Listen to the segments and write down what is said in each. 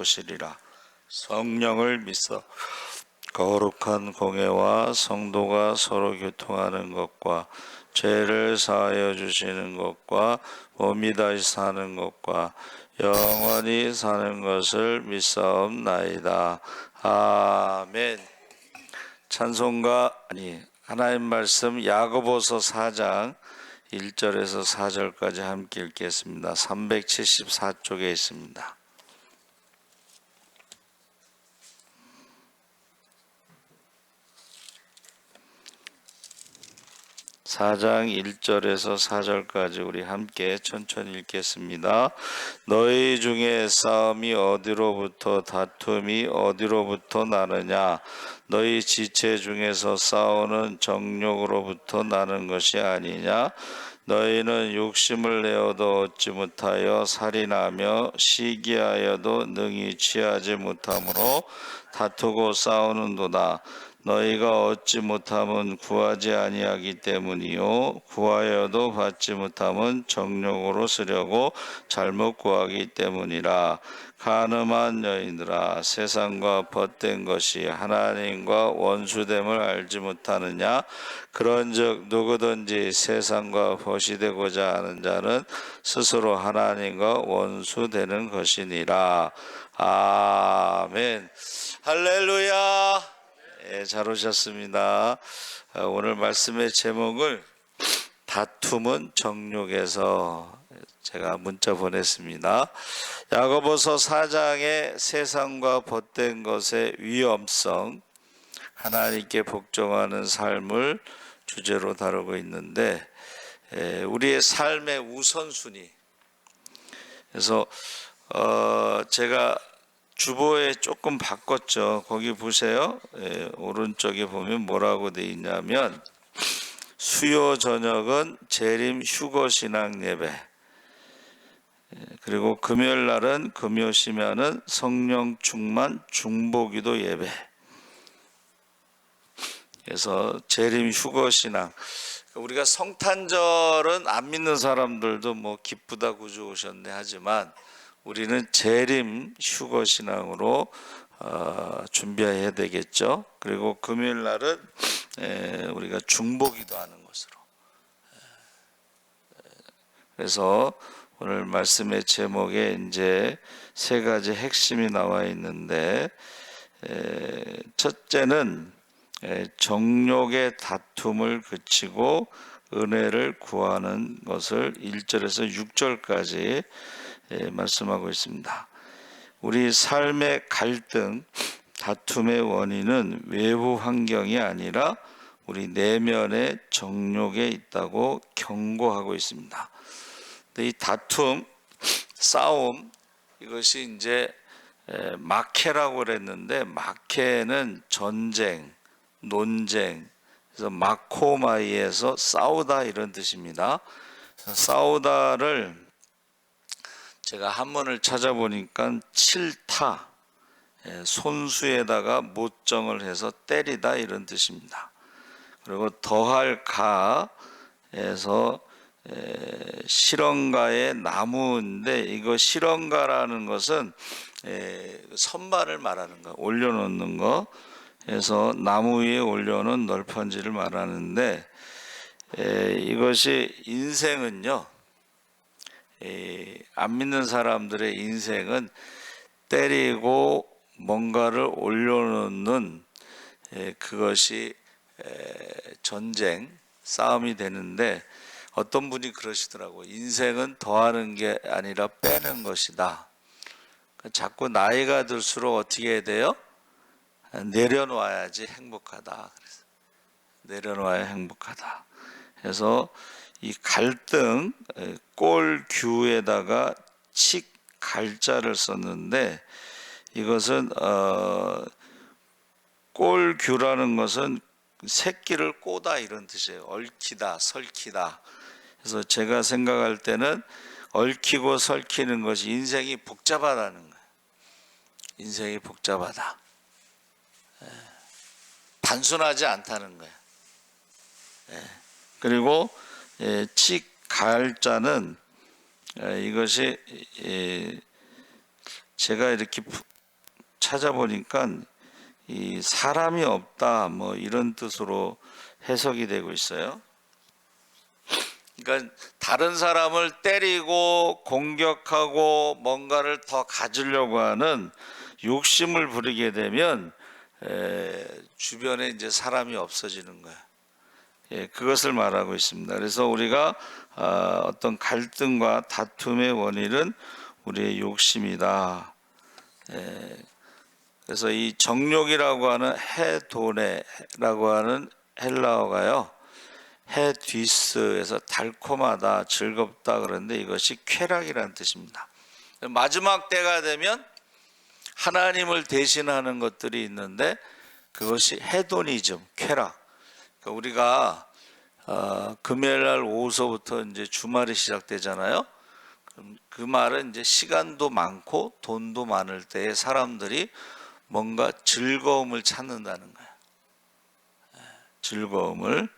찾아오시리라. 성령을 믿어 거룩한 공예와 성도가 서로 교통하는 것과 죄를 사하여 주시는 것과 몸이 다시 사는 것과 영원히 사는 것을 믿사옵나이다. 아멘. 하나님 말씀 야고보서 4장 1절에서 4절까지 함께 읽겠습니다. 374쪽에 있습니다. 4장 1절에서 4절까지 우리 함께 천천히 읽겠습니다. 너희 중에 싸움이 어디로부터 다툼이 어디로부터 나느냐? 너희 지체 중에서 싸우는 정욕으로부터 나는 것이 아니냐? 너희는 욕심을 내어도 얻지 못하여 살인하며 시기하여도 능히 취하지 못하므로 다투고 싸우는도다. 너희가 얻지 못함은 구하지 아니하기 때문이요 구하여도 받지 못함은 정욕으로 쓰려고 잘못 구하기 때문이라. 간음한 여인들아, 세상과 벗된 것이 하나님과 원수됨을 알지 못하느냐? 그런즉 누구든지 세상과 벗이 되고자 하는 자는 스스로 하나님과 원수되는 것이니라. 아멘. 할렐루야. 잘 오셨습니다. 오늘 말씀의 제목을 다툼은 정욕에서 제가 문자 보냈습니다. 야고보서 4장의 세상과 벗된 것의 위험성, 하나님께 복종하는 삶을 주제로 다루고 있는데 우리의 삶의 우선순위, 그래서 제가 주보에 조금 바꿨죠. 거기 보세요. 오른쪽에 보면 뭐라고 돼 있냐면 수요 저녁은 재림 휴거 신앙 예배, 그리고 금요일 날은 금요 심야는 성령 충만 중보기도 예배. 그래서 재림 휴거 신앙. 우리가 성탄절은 안 믿는 사람들도 뭐 기쁘다 구주 오셨네 하지만 우리는 재림 휴거 신앙으로 준비해야 되겠죠. 그리고 금요일 날은 우리가 중보기도 하는 것으로. 그래서 오늘 말씀의 제목에 이제 세 가지 핵심이 나와 있는데, 첫째는 정욕의 다툼을 그치고 은혜를 구하는 것을 1절에서 6절까지 말씀하고 있습니다. 우리 삶의 갈등, 다툼의 원인은 외부 환경이 아니라 우리 내면의 정욕에 있다고 경고하고 있습니다. 이 다툼, 싸움, 이것이 이제 마케라고 그랬는데, 마케는 전쟁, 논쟁, 그래서 마코마이에서 싸우다 이런 뜻입니다. 싸우다를 제가 한문을 찾아보니까 칠타, 손수에다가 못정을 해서 때리다 이런 뜻입니다. 그리고 더할 가에서 실언가의 나무인데, 이거 실언가라는 것은 선반을 말하는 거, 올려놓는 거, 그래서 나무 위에 올려놓은 널판지를 말하는데, 이것이 인생은요, 안 믿는 사람들의 인생은 때리고 뭔가를 올려놓는 그것이 전쟁, 싸움이 되는데, 어떤 분이 그러시더라고요. 인생은 더하는 게 아니라 빼는 것이다. 자꾸 나이가 들수록 어떻게 해야 돼요? 내려놓아야지 행복하다. 그래서 내려놓아야 행복하다. 그래서 이 갈등, 꼴규에다가 칙 갈자를 썼는데, 이것은 꼴규라는 것은 새끼를 꼬다 이런 뜻이에요. 얽히다, 설키다. 그래서 제가 생각할 때는 얽히고 설키는 것이 인생이 복잡하다는 거예요. 인생이 복잡하다. 단순하지 않다는 거예요. 그리고 칙갈자는 이것이 제가 이렇게 찾아보니까 이 사람이 없다 뭐 이런 뜻으로 해석이 되고 있어요. 그러니까 다른 사람을 때리고 공격하고 뭔가를 더 가지려고 하는 욕심을 부리게 되면 주변에 이제 사람이 없어지는 거예요. 예, 그것을 말하고 있습니다. 그래서 우리가 어떤 갈등과 다툼의 원인은 우리의 욕심이다. 그래서 이 정욕이라고 하는 헤도네라고 하는 헬라어가요, 헤디스에서 달콤하다, 즐겁다 그런데 이것이 쾌락이라는 뜻입니다. 마지막 때가 되면 하나님을 대신하는 것들이 있는데 그것이 헤도니즘, 쾌락. 그러니까 우리가 금요일 날 오후서부터 이제 주말이 시작되잖아요. 그 말은 이제 시간도 많고 돈도 많을 때에 사람들이 뭔가 즐거움을 찾는다는 거예요. 즐거움을.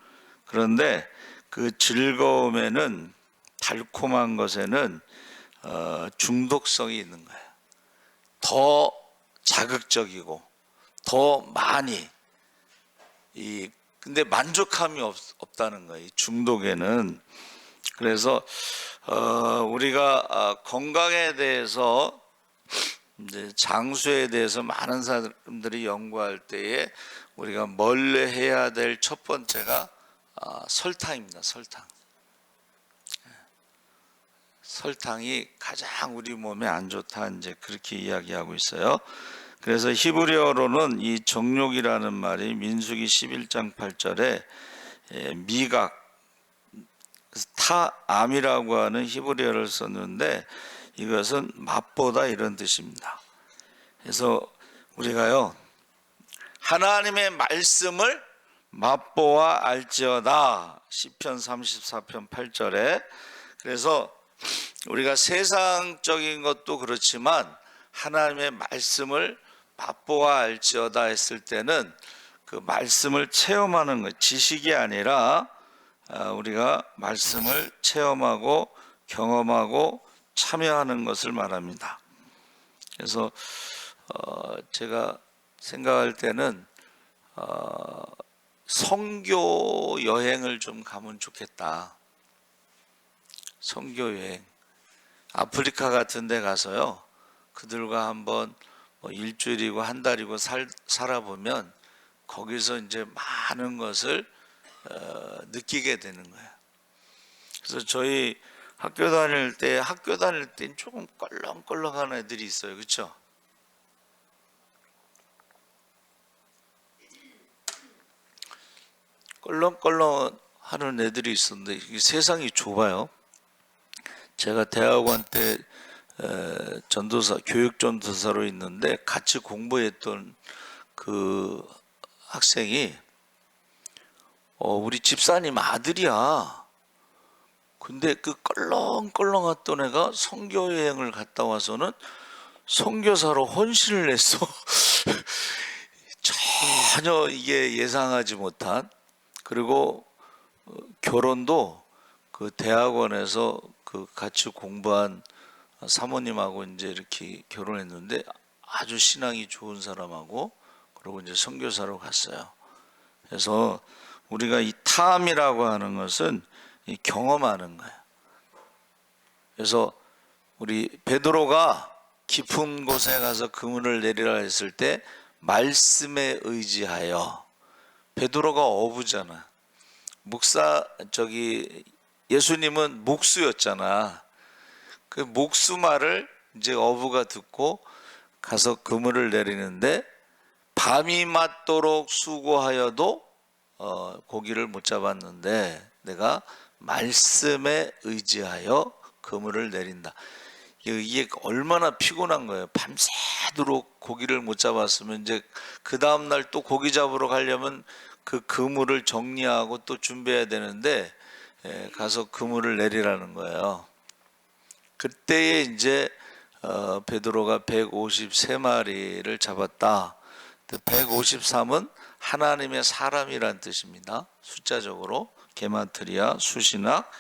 그런데 그 즐거움에는, 달콤한 것에는 중독성이 있는 거예요. 더 자극적이고 더 많이 근데 만족함이 없다는 거예요. 이 중독에는. 그래서 우리가 건강에 대해서 이제 장수에 대해서 많은 사람들이 연구할 때에 우리가 멀리해야 될 첫 번째가 설탕입니다. 설탕. 설탕이 가장 우리 몸에 안 좋다 이제 그렇게 이야기하고 있어요. 그래서 히브리어로는 이 정욕이라는 말이 민수기 11장 8절에 미각, 타암이라고 하는 히브리어를 썼는데 이것은 맛보다 이런 뜻입니다. 그래서 우리가요, 하나님의 말씀을 맛보아 알지어다, 시편 34편 8절에. 그래서 우리가 세상적인 것도 그렇지만 하나님의 말씀을 맛보아 알지어다 했을 때는 그 말씀을 체험하는 것, 지식이 아니라 우리가 말씀을 체험하고 경험하고 참여하는 것을 말합니다. 그래서 제가 생각할 때는 선교 여행을 좀 가면 좋겠다. 선교 여행. 아프리카 같은 데 가서요, 그들과 한번 일주일이고 한 달이고 살아보면 거기서 이제 많은 것을 느끼게 되는 거예요. 그래서 저희 학교 다닐 때 조금 껄렁껄렁한 애들이 있어요. 그렇죠? 껄렁껄렁 하는 애들이 있었는데 이게 세상이 좁아요. 제가 대학원 때 전도사, 교육 전도사로 있는데 같이 공부했던 그 학생이 우리 집사님 아들이야. 근데 그 껄렁껄렁했던 애가 선교 여행을 갔다 와서는 선교사로 헌신을 했어. 전혀 이게 예상하지 못한. 그리고 결혼도 그 대학원에서 그 같이 공부한 사모님하고 이제 이렇게 결혼했는데 아주 신앙이 좋은 사람하고, 그리고 이제 선교사로 갔어요. 그래서 우리가 이 탐이라고 하는 것은 이 경험하는 거예요. 그래서 우리 베드로가 깊은 곳에 가서 그물을 내리라 했을 때 말씀에 의지하여, 베드로가 어부잖아. 예수님은 목수였잖아. 그 목수 말을 이제 어부가 듣고 가서 그물을 내리는데 밤이 맞도록 수고하여도 고기를 못 잡았는데 내가 말씀에 의지하여 그물을 내린다. 이게 얼마나 피곤한 거예요. 밤새도록 고기를 못 잡았으면 이제 그 다음날 또 고기 잡으러 가려면 그 그물을 정리하고 또 준비해야 되는데 가서 그물을 내리라는 거예요. 그때에 이제 베드로가 153마리를 잡았다. 153은 하나님의 사람이란 뜻입니다. 숫자적으로 게마트리아, 수신학.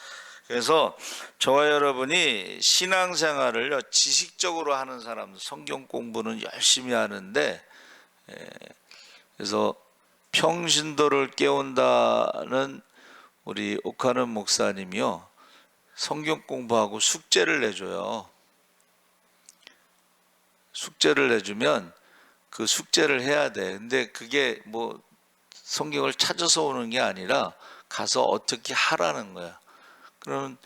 그래서 저와 여러분이 신앙생활을요 지식적으로 하는 사람들, 성경 공부는 열심히 하는데, 그래서 평신도를 깨운다는 우리 옥하는 목사님이요 성경 공부하고 숙제를 내줘요. 숙제를 내주면 그 숙제를 해야 돼. 근데 그게 뭐 성경을 찾아서 오는 게 아니라 가서 어떻게 하라는 거야. 그러면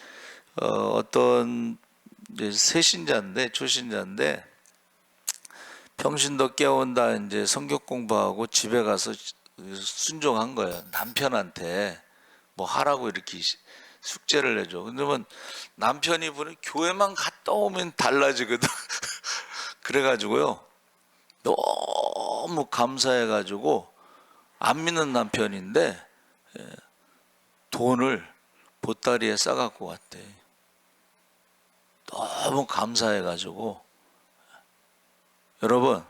어떤 이제 새신자인데, 초신자인데 평신도 깨운다 이제 성경 공부하고 집에 가서 순종한 거예요. 남편한테 뭐 하라고 이렇게 숙제를 내줘. 그러면 남편이 보니 교회만 갔다 오면 달라지거든. 그래가지고요 너무 감사해가지고, 안 믿는 남편인데 돈을 보따리에 싸갖고 왔대. 너무 감사해가지고. 여러분,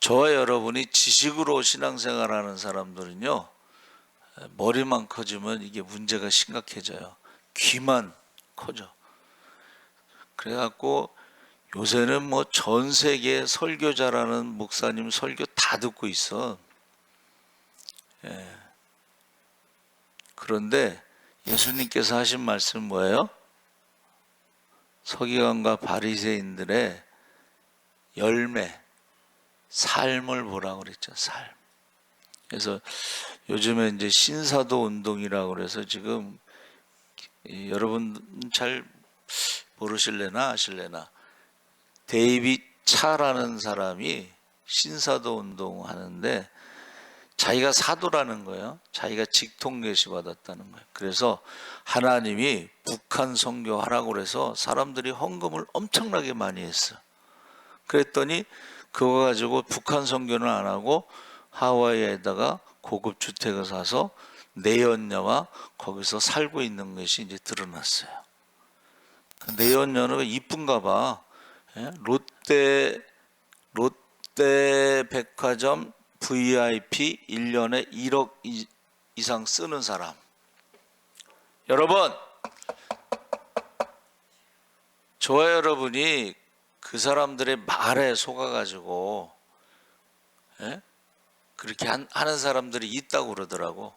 저와 여러분이 지식으로 신앙생활하는 사람들은요 머리만 커지면 이게 문제가 심각해져요. 귀만 커져. 그래갖고 요새는 뭐 전 세계 설교자라는 목사님 설교 다 듣고 있어. 그런데 예수님께서 하신 말씀은 뭐예요? 서기관과 바리새인들의 열매, 삶을 보라고 그랬죠. 삶. 그래서 요즘에 이제 신사도 운동이라고 그래서 지금 여러분 잘 모르실래나 아실래나, 데이빗 차라는 사람이 신사도 운동 하는데 자기가 사도라는 거예요. 자기가 직통 계시 받았다는 거예요. 그래서 하나님이 북한 선교하라고 그래서 사람들이 헌금을 엄청나게 많이 했어. 그랬더니 그거 가지고 북한 선교는 안 하고 하와이에다가 고급 주택을 사서 내연녀와 거기서 살고 있는 것이 이제 드러났어요. 내연녀는 이쁜가 봐. 롯데 백화점 VIP 1년에 1억 이상 쓰는 사람. 여러분, 저와 여러분이 그 사람들의 말에 속아가지고 그렇게 하는 사람들이 있다고 그러더라고.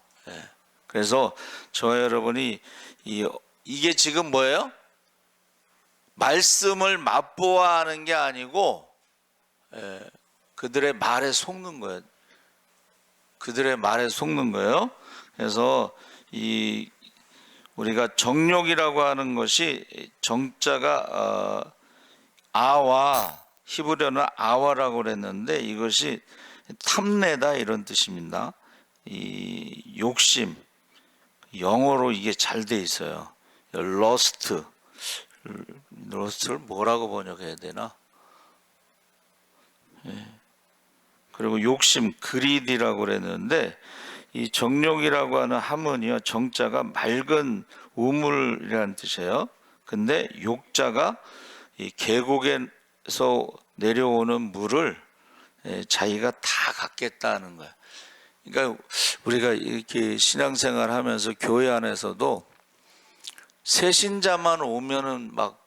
그래서 저와 여러분이 이게 지금 뭐예요? 말씀을 맛보아하는 게 아니고 그들의 말에 속는 거예요. 그들의 말에 속는 거예요. 그래서 우리가 정욕이라고 하는 것이 정자가 아와, 히브리어는 아와라고 그랬는데 이것이 탐내다 이런 뜻입니다. 이 욕심, 영어로 이게 잘 돼 있어요. 러스트를 뭐라고 번역해야 되나? 그리고 욕심, 그리디라고 그랬는데 이 정욕이라고 하는 함은요 정자가 맑은 우물이라는 뜻이에요. 근데 욕자가 이 계곡에서 내려오는 물을 자기가 다 갖겠다는 거예요. 그러니까 우리가 이렇게 신앙생활 하면서 교회 안에서도 새신자만 오면은 막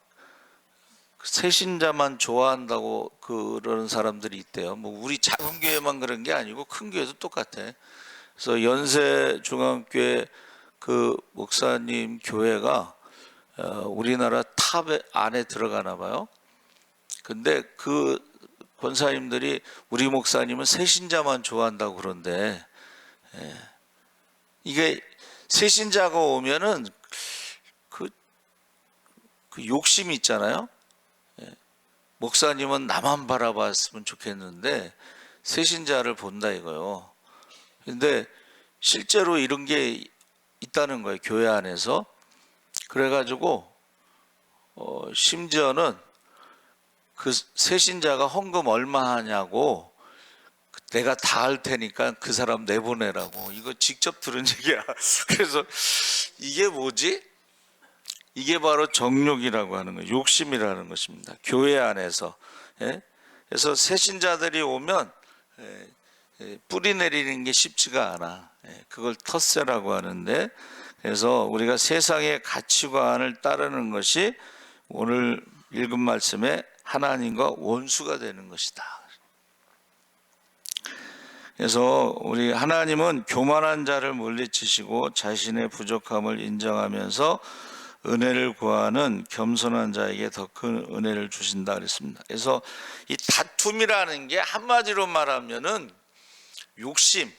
새신자만 좋아한다고 그러는 사람들이 있대요. 뭐 우리 작은 교회만 그런 게 아니고 큰 교회도 똑같아. 그래서 연세 중앙교회 그 목사님 교회가 우리나라 탑 안에 들어가나 봐요. 근데 그 권사님들이 우리 목사님은 새신자만 좋아한다고 그런데, 이게 새신자가 오면은 그 욕심이 있잖아요. 목사님은 나만 바라봤으면 좋겠는데 새신자를 본다 이거요. 근데 실제로 이런 게 있다는 거예요, 교회 안에서. 그래가지고 심지어는 그 새신자가 헌금 얼마 하냐고 내가 다 할 테니까 그 사람 내보내라고. 이거 직접 들은 얘기야. 그래서 이게 뭐지? 이게 바로 정욕이라고 하는 거예요. 욕심이라는 것입니다. 교회 안에서. 그래서 새신자들이 오면 뿌리 내리는 게 쉽지가 않아. 그걸 텃세라고 하는데, 그래서 우리가 세상의 가치관을 따르는 것이 오늘 읽은 말씀에 하나님과 원수가 되는 것이다. 그래서 우리 하나님은 교만한 자를 물리치시고 자신의 부족함을 인정하면서 은혜를 구하는 겸손한 자에게 더 큰 은혜를 주신다 그랬습니다. 그래서 이 다툼이라는 게 한마디로 말하면은 욕심,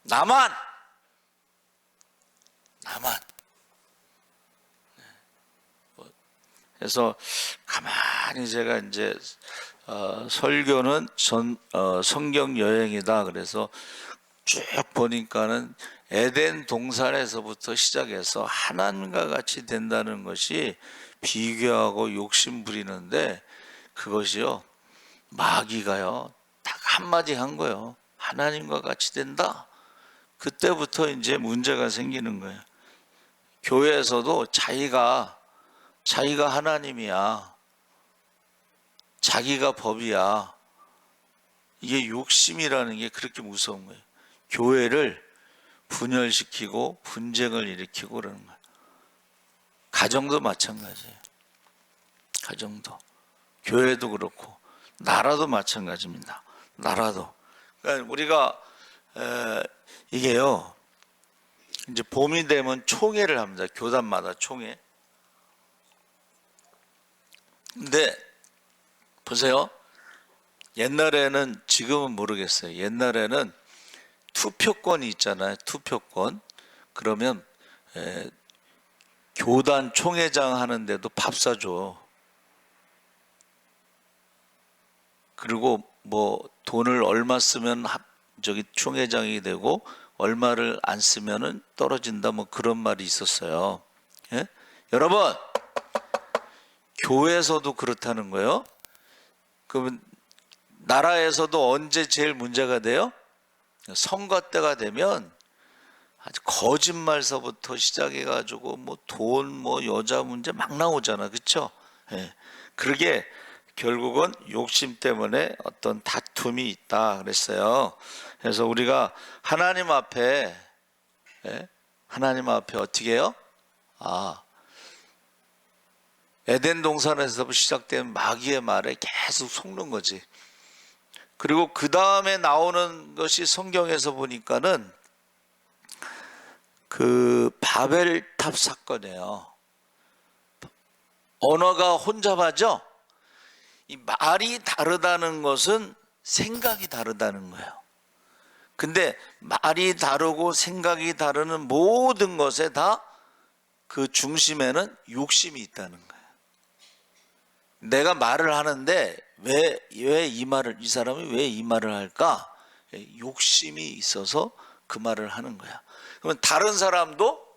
나만. 그래서 가만히 제가 이제 설교는 성경 여행이다. 그래서 쭉 보니까는 에덴 동산에서부터 시작해서 하나님과 같이 된다는 것이 비교하고 욕심 부리는데, 그것이요, 마귀가요 딱 한마디 한 거예요. 하나님과 같이 된다. 그때부터 이제 문제가 생기는 거예요. 교회에서도 자기가 하나님이야, 자기가 법이야, 이게 욕심이라는 게 그렇게 무서운 거예요. 교회를 분열시키고 분쟁을 일으키고 그러는 거예요. 가정도 마찬가지예요. 가정도, 교회도 그렇고 나라도 마찬가지입니다. 나라도. 그러니까 우리가 이게요, 이제 봄이 되면 총회를 합니다. 교단마다 총회. 근데 보세요. 옛날에는, 지금은 모르겠어요. 옛날에는 투표권이 있잖아요. 투표권. 그러면 교단 총회장 하는데도 밥 사줘. 그리고 뭐 돈을 얼마 쓰면 저기 총회장이 되고 얼마를 안 쓰면은 떨어진다, 뭐 그런 말이 있었어요. 예? 여러분, 교회에서도 그렇다는 거예요. 그러면 나라에서도 언제 제일 문제가 돼요? 선거 때가 되면 아주 거짓말서부터 시작해가지고 뭐 돈, 뭐 여자 문제 막 나오잖아, 그렇죠? 예. 그러게 결국은 욕심 때문에 어떤 다툼이 있다 그랬어요. 그래서 우리가 하나님 앞에 어떻게 해요? 에덴 동산에서 시작된 마귀의 말에 계속 속는 거지. 그리고 그 다음에 나오는 것이 성경에서 보니까는 그 바벨탑 사건이에요. 언어가 혼잡하죠? 이 말이 다르다는 것은 생각이 다르다는 거예요. 근데 말이 다르고 생각이 다르는 모든 것에 다 그 중심에는 욕심이 있다는 거예요. 내가 말을 하는데 왜 이 사람이 왜 이 말을 할까? 욕심이 있어서 그 말을 하는 거야. 그러면 다른 사람도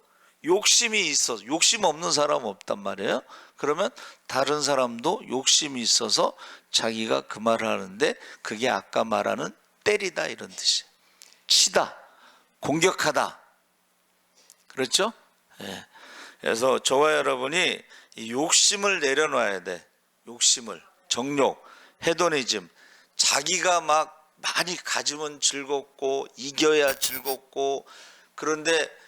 욕심이 있어서, 욕심 없는 사람은 없단 말이에요. 그러면 다른 사람도 욕심이 있어서 자기가 그 말을 하는데, 그게 아까 말하는 때리다 이런 뜻이에요. 치다, 공격하다. 그렇죠? 네. 그래서 저와 여러분이 이 욕심을 내려놔야 돼. 욕심을, 정욕, 헤도니즘. 자기가 막 많이 가지면 즐겁고 이겨야 즐겁고. 그런데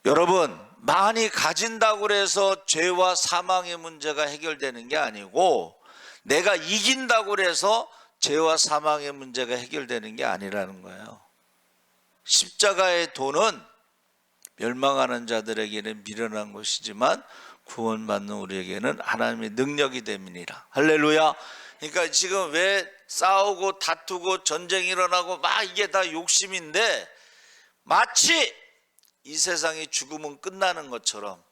여러분, 많이 가진다고 해서 죄와 사망의 문제가 해결되는 게 아니고, 내가 이긴다고 해서 죄와 사망의 문제가 해결되는 게 아니라는 거예요. 십자가의 도는 멸망하는 자들에게는 미련한 것이지만 구원받는 우리에게는 하나님의 능력이 됨이니라. 할렐루야. 그러니까 지금 왜 싸우고 다투고 전쟁이 일어나고 막 이게 다 욕심인데, 마치 이 세상이 죽으면 끝나는 것처럼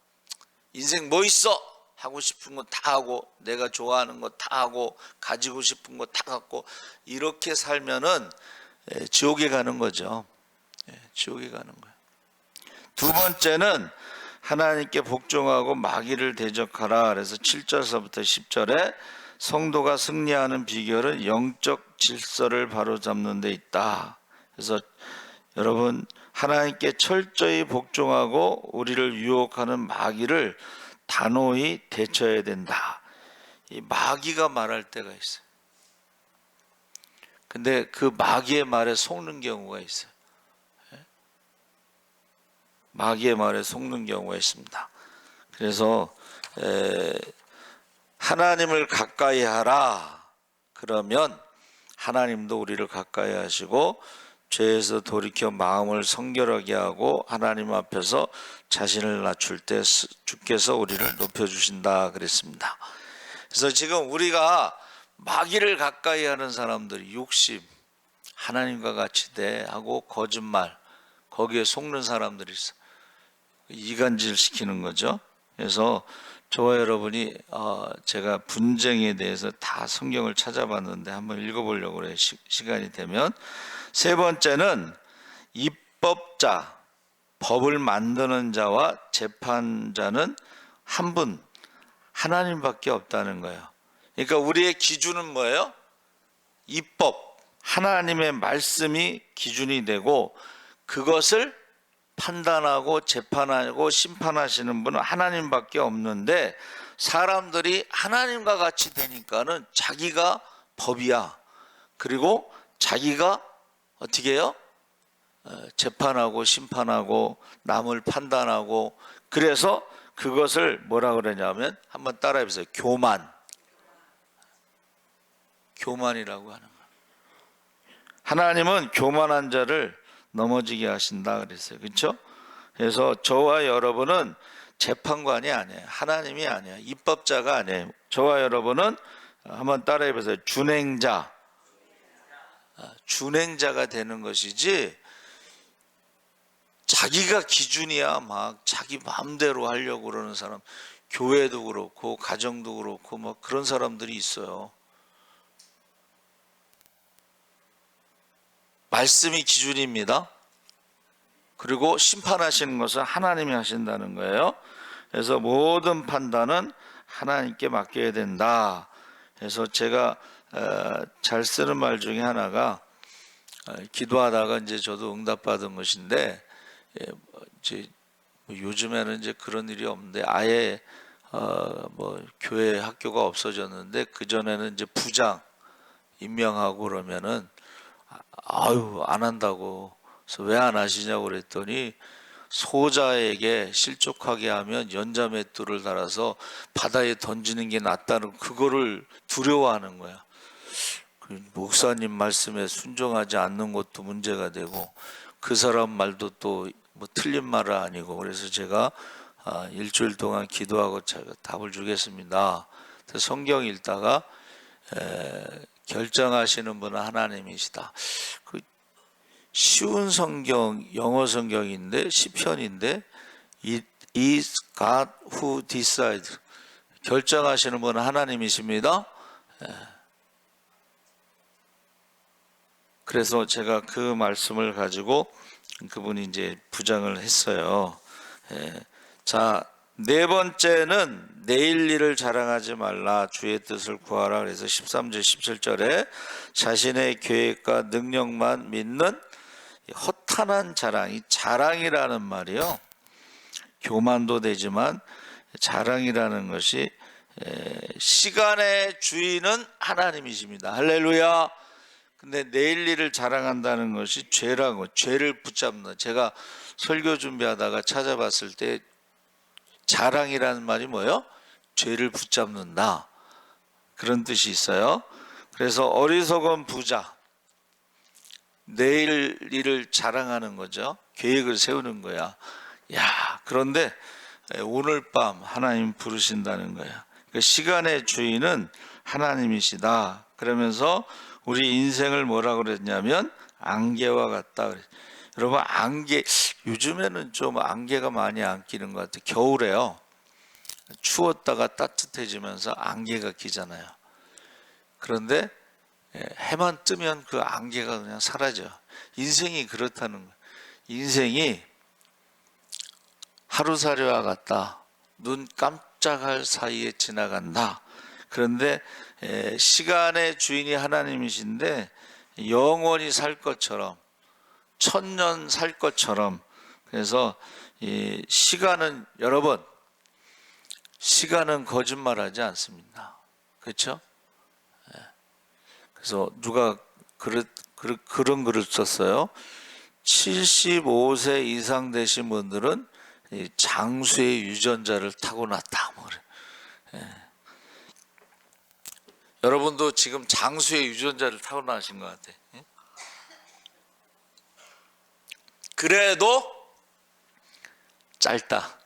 인생 뭐 있어? 하고 싶은 거 다 하고, 내가 좋아하는 거 다 하고, 가지고 싶은 거 다 갖고, 이렇게 살면은 지옥에 가는 거죠. 지옥에 가는 거예요. 두 번째는 하나님께 복종하고 마귀를 대적하라. 그래서 7절서부터 10절에 성도가 승리하는 비결은 영적 질서를 바로잡는 데 있다. 그래서 여러분, 하나님께 철저히 복종하고 우리를 유혹하는 마귀를 단호히 대처해야 된다. 이 마귀가 말할 때가 있어요. 근데 그 마귀의 말에 속는 경우가 있어요. 마귀의 말에 속는 경우가 있습니다. 그래서 하나님을 가까이 하라. 그러면 하나님도 우리를 가까이 하시고 죄에서 돌이켜 마음을 성결하게 하고 하나님 앞에서 자신을 낮출 때 주께서 우리를 높여주신다 그랬습니다. 그래서 지금 우리가 마귀를 가까이 하는 사람들이 욕심, 하나님과 같이 대하고 거짓말, 거기에 속는 사람들이 있어. 이간질 시키는 거죠. 그래서 저와 여러분이 제가 분쟁에 대해서 다 성경을 찾아봤는데 한번 읽어보려고 그래요. 시간이 되면. 세 번째는 입법자, 법을 만드는 자와 재판자는 한 분, 하나님밖에 없다는 거예요. 그러니까 우리의 기준은 뭐예요? 입법, 하나님의 말씀이 기준이 되고 그것을 판단하고 재판하고 심판하시는 분은 하나님밖에 없는데 사람들이 하나님과 같이 되니까는 자기가 법이야. 그리고 자기가 어떻게 해요? 재판하고 심판하고 남을 판단하고 그래서 그것을 뭐라 그러냐면 한번 따라해 보세요. 교만이라고 하는 거예요. 하나님은 교만한 자를 넘어지게 하신다 그랬어요. 그렇죠? 그래서 저와 여러분은 재판관이 아니에요. 하나님이 아니에요. 입법자가 아니에요. 저와 여러분은 한번 따라해 보세요. 준행자가 되는 것이지 자기가 기준이야 막 자기 마음대로 하려고 그러는 사람, 교회도 그렇고 가정도 그렇고 막 그런 사람들이 있어요. 말씀이 기준입니다. 그리고 심판하시는 것은 하나님이 하신다는 거예요. 그래서 모든 판단은 하나님께 맡겨야 된다. 그래서 제가 잘 쓰는 말 중에 하나가 기도하다가 이제 저도 응답받은 것인데 이제 요즘에는 이제 그런 일이 없는데 아예 뭐 교회 학교가 없어졌는데 그 전에는 이제 부장 임명하고 그러면은 아유 안 한다고. 그래서 왜 안 하시냐고 그랬더니 소자에게 실족하게 하면 연자맷돌을 달아서 바다에 던지는 게 낫다는 그거를 두려워하는 거야. 목사님 말씀에 순종하지 않는 것도 문제가 되고 그 사람 말도 또 뭐 틀린 말은 아니고 그래서 제가 일주일 동안 기도하고 제가 답을 주겠습니다. 성경 읽다가 결정하시는 분은 하나님이시다. 그 쉬운 성경 영어 성경인데 시편인데 It is God who decides. 결정하시는 분은 하나님이십니다. 그래서 제가 그 말씀을 가지고 그분이 이제 부장을 했어요. 자, 네 번째는 내일 일을 자랑하지 말라 주의 뜻을 구하라. 그래서 13절 17절에 자신의 계획과 능력만 믿는 허탄한 자랑, 이 자랑이라는 말이요. 교만도 되지만 자랑이라는 것이 시간의 주인은 하나님이십니다. 할렐루야. 근데 내일 일을 자랑한다는 것이 죄라고, 죄를 붙잡는. 제가 설교 준비하다가 찾아봤을 때 자랑이라는 말이 뭐예요? 죄를 붙잡는다. 그런 뜻이 있어요. 그래서 어리석은 부자, 내일 일을 자랑하는 거죠. 계획을 세우는 거야. 야, 그런데 오늘 밤 하나님 부르신다는 거야. 그러니까 시간의 주인은 하나님이시다. 그러면서 우리 인생을 뭐라 그랬냐면 안개와 같다. 여러분 안개, 요즘에는 좀 안개가 많이 안 끼는 것 같아요. 겨울에요. 추웠다가 따뜻해지면서 안개가 끼잖아요. 그런데 해만 뜨면 그 안개가 그냥 사라져. 인생이 그렇다는 거예요. 인생이 하루살이와 같다. 눈 깜짝할 사이에 지나간다. 그런데 시간의 주인이 하나님이신데 영원히 살 것처럼, 천년 살 것처럼. 그래서 이 시간은, 여러분, 시간은 거짓말하지 않습니다. 그렇죠? 그래서 누가 그런 글을 썼어요. 75세 이상 되신 분들은 이 장수의 유전자를 타고났다. 뭐 그래. 여러분도 지금 장수의 유전자를 타고나신 것 같아. 그래도 짧다.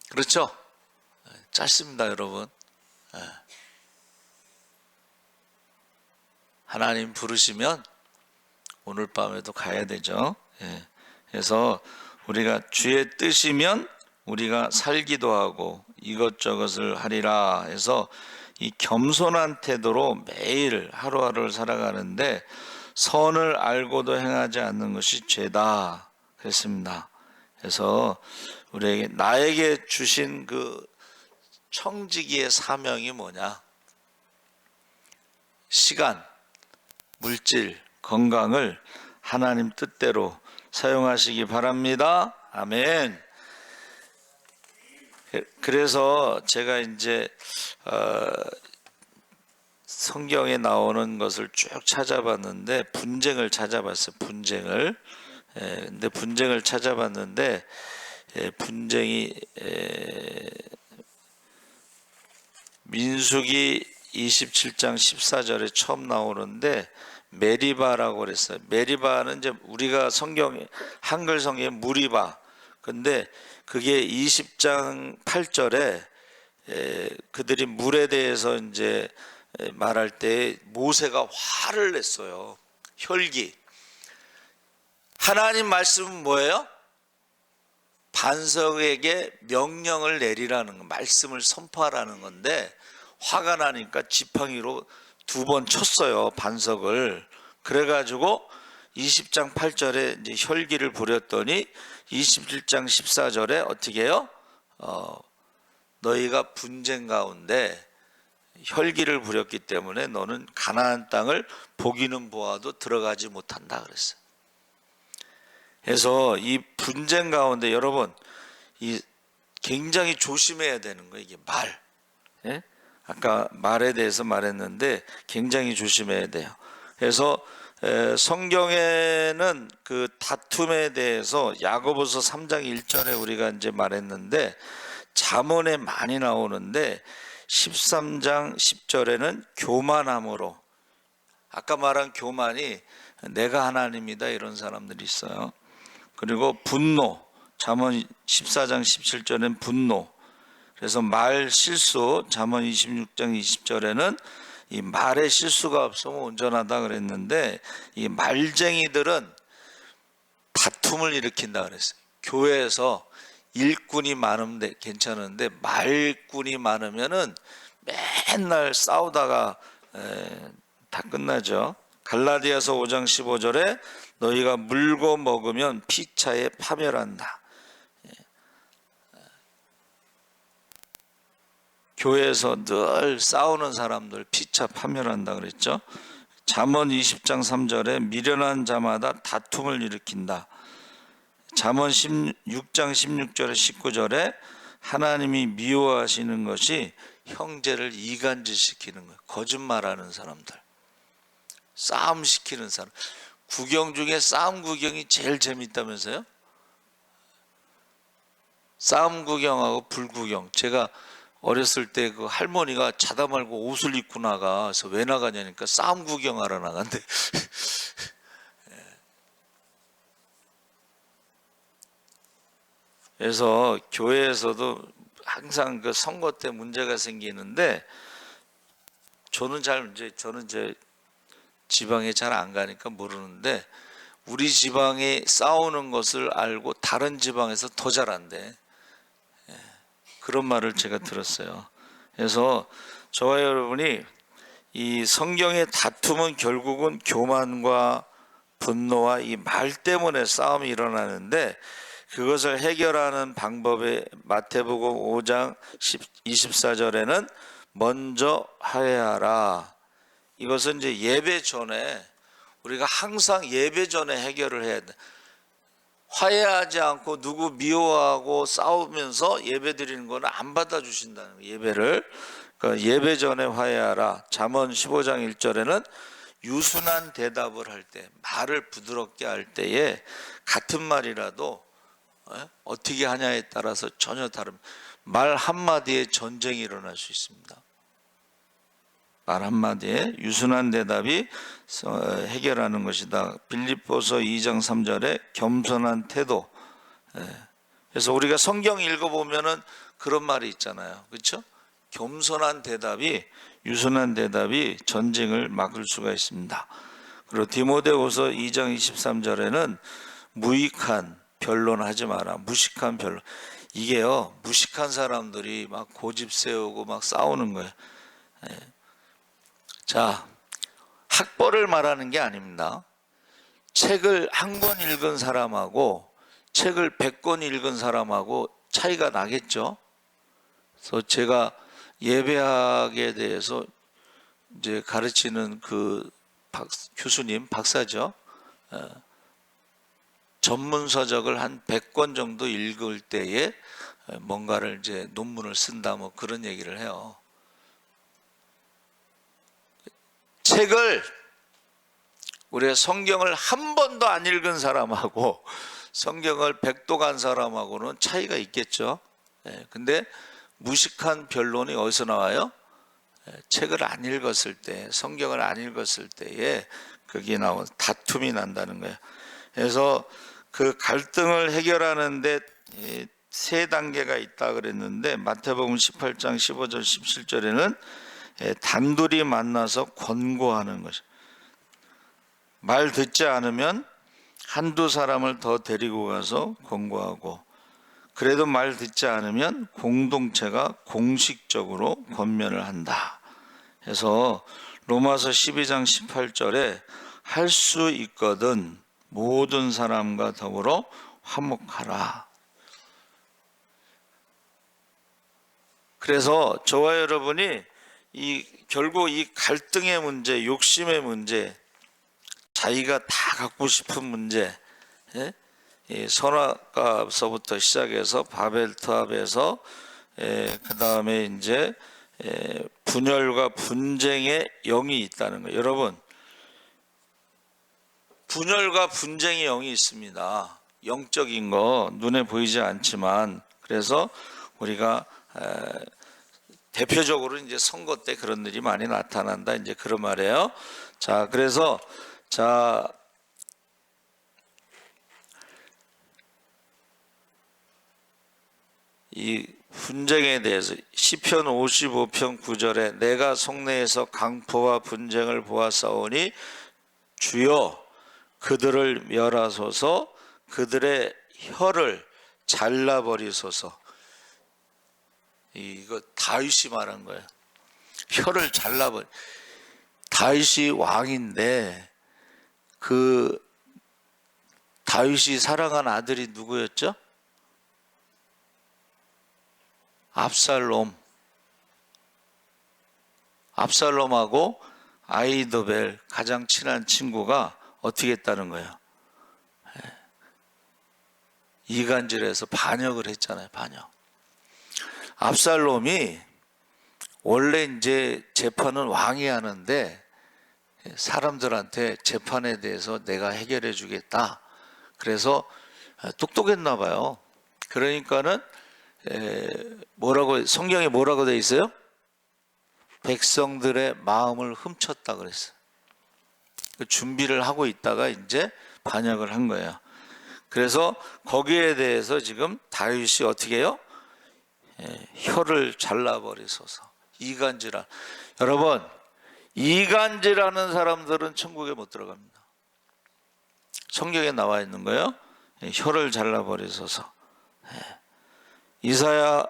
그렇죠? 짧습니다, 여러분. 하나님 부르시면 오늘 밤에도 가야 되죠. 그래서 우리가 주의 뜻이면 우리가 살기도 하고 이것저것을 하리라 해서 이 겸손한 태도로 매일 하루하루를 살아가는데 선을 알고도 행하지 않는 것이 죄다 그랬습니다. 그래서 우리에게 나에게 주신 그 청지기의 사명이 뭐냐? 시간, 물질, 건강을 하나님 뜻대로 사용하시기 바랍니다. 아멘. 그래서 제가 이제 성경에 나오는 것을 쭉 찾아봤는데 분쟁을 찾아봤어요. 분쟁을. 근데 분쟁을 찾아봤는데 분쟁이 민수기 27장 14절에 처음 나오는데 메리바라고 그랬어요. 메리바는 이제 우리가 성경 한글 성경에 무리바. 근데 그게 20장 8절에 그들이 물에 대해서 이제 말할 때 모세가 화를 냈어요. 혈기. 하나님 말씀은 뭐예요? 반석에게 명령을 내리라는 거, 말씀을 선포하라는 건데 화가 나니까 지팡이로 2번 쳤어요, 반석을. 그래가지고 20장 8절에 이제 혈기를 부렸더니 27장 14절에 어떻게 해요? 너희가 분쟁 가운데 혈기를 부렸기 때문에 너는 가나안 땅을 보기는 보아도 들어가지 못한다 그랬어요. 그래서 이 분쟁 가운데 여러분 이 굉장히 조심해야 되는 거예요. 이게 말. 아까 말에 대해서 말했는데 굉장히 조심해야 돼요. 그래서 성경에는 그 다툼에 대해서 야고보서 3장 1절에 우리가 이제 말했는데 잠언에 많이 나오는데 13장 10절에는 교만함으로, 아까 말한 교만이 내가 하나님이다 이런 사람들이 있어요. 그리고 분노, 잠언 14장 17절에는 분노. 그래서 말 실수, 잠언 26장 20절에는 이 말에 실수가 없으면 온전하다 그랬는데 이 말쟁이들은 다툼을 일으킨다 그랬어요. 교회에서 일꾼이 많으면 괜찮은데 말꾼이 많으면은 맨날 싸우다가 다 끝나죠. 갈라디아서 5장 15절에 너희가 물고 먹으면 피차에 파멸한다. 교회에서 늘 싸우는 사람들 피차 파멸한다 그랬죠. 잠언 20장 3절에 미련한 자마다 다툼을 일으킨다. 잠언 16장 16절에 19절에 하나님이 미워하시는 것이 형제를 이간질시키는 거예요. 거짓말하는 사람들, 싸움 시키는 사람. 구경 중에 싸움 구경이 제일 재밌다면서요? 싸움 구경하고 불구경. 제가 어렸을 때 그 할머니가 자다 말고 옷을 입고 나가서 왜 나가냐니까 싸움 구경하러 나간대. 그래서 교회에서도 항상 그 선거 때 문제가 생기는데 저는 이제 지방에 잘 안 가니까 모르는데 우리 지방에 싸우는 것을 알고 다른 지방에서 더 잘한대. 그런 말을 제가 들었어요. 그래서 저와 여러분이 이 성경의 다툼은 결국은 교만과 분노와 이 말 때문에 싸움이 일어나는데 그것을 해결하는 방법에 마태복음 5장 24절에는 먼저 화해하라. 이것은 이제 예배 전에 우리가 항상 예배 전에 해결을 해야 돼. 화해하지 않고 누구 미워하고 싸우면서 예배 드리는 거는 안 받아주신다는 거예요. 예배를. 그러니까 예배 전에 화해하라. 잠언 15장 1절에는 유순한 대답을 할 때, 말을 부드럽게 할 때에 같은 말이라도 어떻게 하냐에 따라서 전혀 다릅니다. 말 한마디에 전쟁이 일어날 수 있습니다. 말 한마디에 유순한 대답이 해결하는 것이다. 빌립보서 2장 3절에 겸손한 태도. 그래서 우리가 성경 읽어보면은 그런 말이 있잖아요. 그렇죠? 겸손한 대답이, 유순한 대답이 전쟁을 막을 수가 있습니다. 그리고 디모데후서 2장 23절에는 무익한 변론하지 마라. 무식한 변론. 이게요, 무식한 사람들이 막 고집 세우고 막 싸우는 거예요. 자, 학벌을 말하는 게 아닙니다. 책을 한 권 읽은 사람하고 책을 100권 읽은 사람하고 차이가 나겠죠. 그래서 제가 예배학에 대해서 이제 가르치는 그 교수님, 박사죠. 전문 서적을 한 100권 정도 읽을 때에 뭔가를 이제 논문을 쓴다, 뭐 그런 얘기를 해요. 책을, 우리가 성경을 한 번도 안 읽은 사람하고 성경을 100도 간 사람하고는 차이가 있겠죠. 근데 무식한 변론이 어디서 나와요? 책을 안 읽었을 때, 성경을 안 읽었을 때에 거기에 나온 다툼이 난다는 거예요. 그래서 그 갈등을 해결하는데 세 단계가 있다 그랬는데, 마태복음 18장 15절 17절에는 단둘이 만나서 권고하는 것이죠. 말 듣지 않으면 한두 사람을 더 데리고 가서 권고하고, 그래도 말 듣지 않으면 공동체가 공식적으로 권면을 한다. 그래서 로마서 12장 18절에 할 수 있거든 모든 사람과 더불어 화목하라. 그래서 저와 여러분이 결국 이 갈등의 문제, 욕심의 문제, 자기가 다 갖고 싶은 문제, 선악과서부터 시작해서 바벨탑에서 그 다음에 이제 분열과 분쟁의 영이 있다는 거예요. 여러분, 분열과 분쟁의 영이 있습니다. 영적인 거 눈에 보이지 않지만, 그래서 우리가 대표적으로 이제 선거 때 그런 일이 많이 나타난다, 이제 그런 말이에요. 자, 그래서 이 분쟁에 대해서 시편 55편 9절에 내가 속내에서 강포와 분쟁을 보았사오니 주여 그들을 멸하소서, 그들의 혀를 잘라버리소서. 이거 다윗이 말한 거예요. 혀를 잘라버리. 다윗이 왕인데 그 다윗이 사랑한 아들이 누구였죠? 압살롬하고 아히도벨, 가장 친한 친구가 어떻게 했다는 거예요? 이간질해서 반역을 했잖아요. 반역. 압살롬이 원래 이제 재판은 왕이 하는데 사람들한테 재판에 대해서 내가 해결해 주겠다. 그래서 똑똑했나 봐요. 그러니까는 성경에 뭐라고 돼 있어요? 백성들의 마음을 훔쳤다 그랬어요. 준비를 하고 있다가 이제 반역을 한 거예요. 그래서 거기에 대해서 지금 다윗이 어떻게 해요? 혀를 잘라버리소서. 이간질한, 여러분, 이간질하는 사람들은 천국에 못 들어갑니다. 성경에 나와 있는 거예요. 혀를 잘라버리소서. 이사야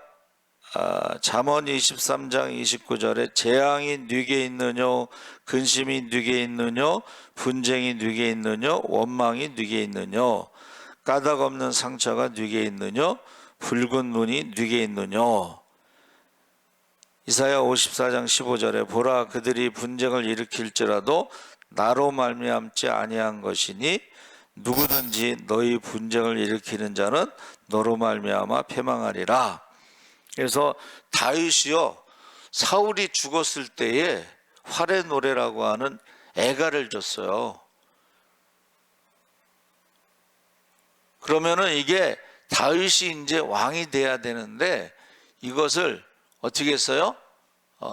잠언 23장 29절에 재앙이 네게 있느뇨, 근심이 네게 있느뇨, 분쟁이 네게 있느뇨, 원망이 네게 있느뇨, 까닭 없는 상처가 네게 있느뇨, 붉은 눈이 네게 있느뇨. 이사야 54장 15절에 보라 그들이 분쟁을 일으킬지라도 나로 말미암지 아니한 것이니 누구든지 너희 분쟁을 일으키는 자는 너로 말미암아 패망하리라. 그래서 다윗이요, 사울이 죽었을 때에 활의 노래라고 하는 애가를 줬어요. 그러면은 이게 다윗이 이제 왕이 돼야 되는데 이것을 어떻게 했어요?